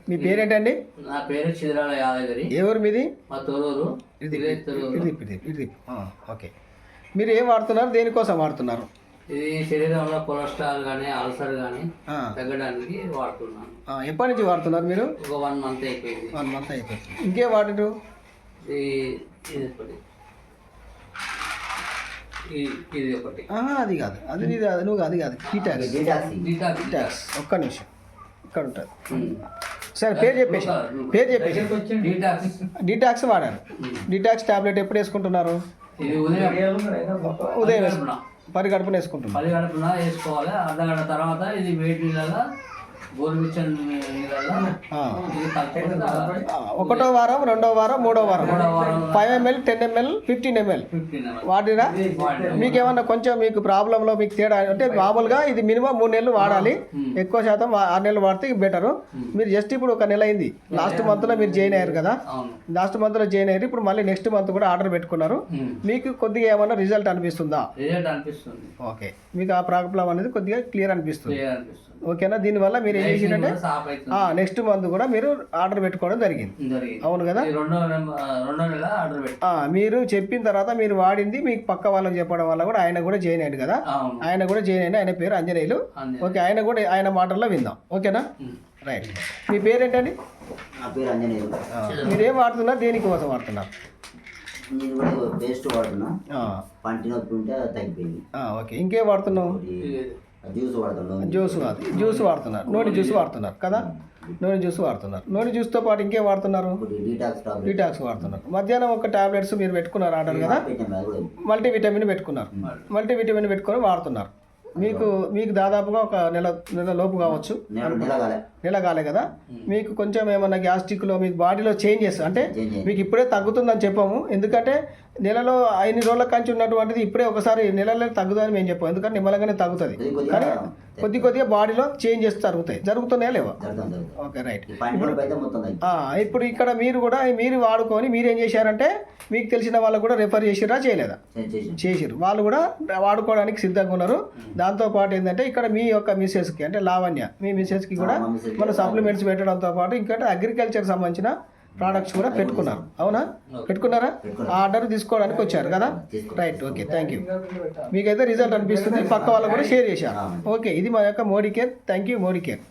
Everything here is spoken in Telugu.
మీ పేరేంటండి? నా పేరు చిదిరాల యాదగిరి. ఏ ఊరు మీది? మా తొరూరు. ఇది ఓకే. మీరు ఏం వాడుతున్నారు, దేనికోసం వాడుతున్నారు? ఇది శరీరంలో కొలెస్ట్రాల్ కానీ అల్సర్ కానీ తగ్గడానికి వాడుతున్నాను. ఎప్పటి నుంచి వాడుతున్నారు మీరు? ఒక 1 మంత్ అయిపోయింది. 1 మంత్ అయిపోయింది. ఇంకేం వాడరు? ఇది ఒకటి, ఇది ఒకటి. అది కాదు, అది నువ్వు అది కాదు. డీటాక్స్. ఒక్క నిమిషం ఇక్కడ ఉంటుంది. సరే పేరు చెప్పేసి డీటాక్స్ వాడారు. డీటాక్స్ టాబ్లెట్ ఎప్పుడు వేసుకుంటున్నారు? ఇది ఉదయం వేసుకున్నా, పరిగడుపున వేసుకుంటున్నాను. పరిగడుపున వేసుకోవాలి. అర్ధగంట తర్వాత ఇది వేడి నీళ్ళగా గోరుమిచ్చని నీళ్ళగా 1వ వారం, 2వ వారం, 3వ వారం 5 ml, 10 ml, 15 ml వాడిరా. మీకేమన్నా కొంచెం మీకు ప్రాబ్లంలో మీకు తేడా అంటే మామూలుగా ఇది మినిమం 3 నెలలు వాడాలి. ఎక్కువ శాతం 6 నెలలు వాడితే బెటరు. మీరు జస్ట్ ఇప్పుడు 1 నెల అయింది. లాస్ట్ మంత్లో మీరు జాయిన్ అయ్యారు కదా, లాస్ట్ మంత్లో జాయిన్ అయ్యారు. ఇప్పుడు మళ్ళీ నెక్స్ట్ మంత్ కూడా ఆర్డర్ పెట్టుకున్నారు. మీకు కొద్దిగా ఏమన్నా రిజల్ట్ అనిపిస్తుందా? అనిపిస్తుంది. ఓకే, మీకు ఆ ప్రాబ్లం అనేది కొద్దిగా క్లియర్ అనిపిస్తుంది. ఓకేనా? దీనివల్ల మీరు ఏం చేసిందంటే నెక్స్ట్ మంత్ కూడా మీరు ఆర్డర్ పెట్టుకోవడం జరిగింది. అవును కదా? మీరు చెప్పిన తర్వాత మీరు వాడింది మీకు పక్క వాళ్ళకి చెప్పడం వల్ల కూడా ఆయన కూడా జాయిన్ అయ్యాడు కదా. ఆయన కూడా జాయిన్ అయ్యాడు. ఆయన పేరు అంజనేయులు. ఓకే, ఆయన కూడా ఆయన మాటల్లో విందాం. ఓకేనా? రైట్. మీ పేరేంటండి? మీరు ఏం వాడుతున్నారు, దేనికోసం వాడుతున్నారు? ఓకే, ఇంకేం వాడుతున్నావు? జ్యూస్ వాడుతున్నారు. నోటి జ్యూస్ వాడుతున్నారు కదా. నోని జ్యూస్ వాడుతున్నారు. నోని జ్యూస్తో పాటు ఇంకేం వాడుతున్నారు? డీటాక్స్ వాడుతున్నారు. మధ్యాహ్నం ఒక టాబ్లెట్స్ మీరు పెట్టుకున్నారు ఆర్డర్ కదా, మల్టీవిటమిన్ పెట్టుకున్నారు. మల్టీవిటమిన్ పెట్టుకొని వాడుతున్నారు. మీకు దాదాపుగా ఒక నెల లోపు కావచ్చు. నెల కాలే కదా. మీకు కొంచెం ఏమన్నా గ్యాస్ట్రిక్లో మీకు బాడీలో చేంజెస్ అంటే మీకు ఇప్పుడే తగ్గుతుందని చెప్పాము. ఎందుకంటే నెలలో 5 రోజుల కంచి ఉన్నటువంటిది ఇప్పుడే ఒకసారి నెలలో తగ్గుతుందని మేము చెప్పాము. ఎందుకంటే నిమ్మలంగానే తగ్గుతుంది, కానీ కొద్దిగా బాడీలో చేంజెస్ జరుగుతున్నాయా లేవా? Okay, right. ఇప్పుడు ఇక్కడ మీరు వాడుకొని మీరు ఏం చేశారంటే మీకు తెలిసిన వాళ్ళు కూడా రెఫర్ చేసిరా చేయలేదా? చేసిరు. వాళ్ళు కూడా వాడుకోవడానికి సిద్ధంగా ఉన్నారు. దాంతోపాటు ఏంటంటే ఇక్కడ మీ యొక్క మిస్సెస్కి అంటే లావణ్య, మీ మిస్సెస్కి కూడా మన సప్లిమెంట్స్ పెట్టడంతో పాటు ఇంకా అగ్రికల్చర్ సంబంధించిన ప్రోడక్ట్స్ కూడా పెట్టుకున్నారు. అవునా? పెట్టుకున్నారా? ఆర్డర్ తీసుకోవడానికి వచ్చారు కదా. రైట్. Okay, thank you. మీకైతే రిజల్ట్ అనిపిస్తుంది. పక్క వాళ్ళు కూడా షేర్ చేశారు. ఓకే, ఇది మా యొక్క Modi care. Thank you Modi care.